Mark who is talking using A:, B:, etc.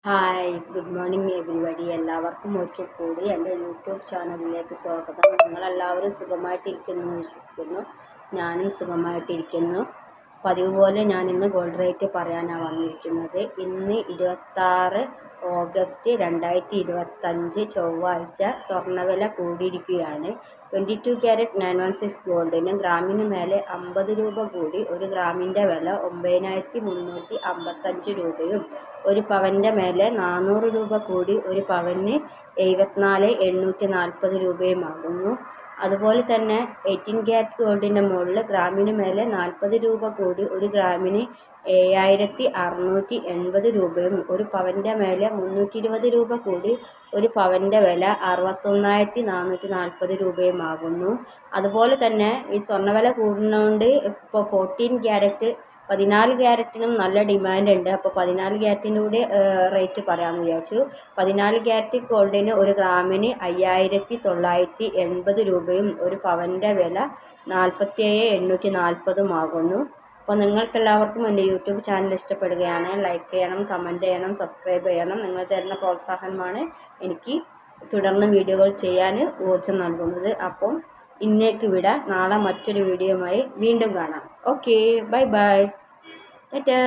A: Hi, good morning everybody. എല്ലാവർക്കും ഒരിക്കൽ കൂടി എൻ്റെ യൂട്യൂബ് ചാനലിലേക്ക് സ്വാഗതം. നിങ്ങളെല്ലാവരും സുഖമായിട്ടിരിക്കുന്നു വിശ്വസിക്കുന്നു. ഞാനും സുഖമായിട്ടിരിക്കുന്നു. പതിവ് പോലെ ഞാൻ ഇന്ന് ഗോൾഡ് റേറ്റ് പറയാനാണ് വന്നിരിക്കുന്നത്. ഇന്ന് 26 ഓഗസ്റ്റ് 2025 ചൊവ്വാഴ്ച. സ്വർണ്ണവില കൂടിയിരിക്കുകയാണ്. 22 ക്യാരറ്റ് 916 ഗോൾഡിന് ഗ്രാമിന് മേലെ 50 രൂപ കൂടി 1 ഗ്രാമിൻ്റെ വില 9355 രൂപയും, 1 പവൻ്റെ മേലെ 400 രൂപ കൂടി 1 പവന് 74,840 രൂപയുമാകുന്നു. അതുപോലെ തന്നെ 18 ക്യാരറ്റ് ഗോൾഡിൻ്റെ മുകളിൽ ഗ്രാമിന് മേലെ 40 രൂപ കൂടി 1 ഗ്രാമിന് 7,680 രൂപയും, 1 പവൻ്റെ മേലെ 320 രൂപ കൂടി 1 പവൻ്റെ വില 61,440 രൂപയുമാകുന്നു. അതുപോലെ തന്നെ ഈ സ്വർണ്ണവില കൂടുന്നതുകൊണ്ട് ഇപ്പോൾ 14 ക്യാരറ്റിനും നല്ല ഡിമാൻഡ് ഉണ്ട്. അപ്പോൾ 14 ക്യാരറ്റിൻ്റെ കൂടി റേറ്റ് പറയാമെന്ന് വിചാരിച്ചു. 14 ക്യാരറ്റ് ഗോൾഡിന് 1 ഗ്രാമിന് 5,980 രൂപയും 1 പവൻ്റെ വില 47,840 ആകുന്നു. അപ്പോൾ നിങ്ങൾക്കെല്ലാവർക്കും എൻ്റെ യൂട്യൂബ് ചാനൽ ഇഷ്ടപ്പെടുകയാണ്, ലൈക്ക് ചെയ്യണം, കമൻറ്റ് ചെയ്യണം, സബ്സ്ക്രൈബ് ചെയ്യണം. നിങ്ങൾ തരുന്ന പ്രോത്സാഹനമാണ് എനിക്ക് തുടർന്ന് വീഡിയോകൾ ചെയ്യാൻ ഊർജ്ജം നൽകുന്നത്. അപ്പം ഇന്നേക്ക് വിടാം. നാളെ മറ്റൊരു വീഡിയോയുമായി വീണ്ടും കാണാം. Okay, bye bye. ടാറ്റാ.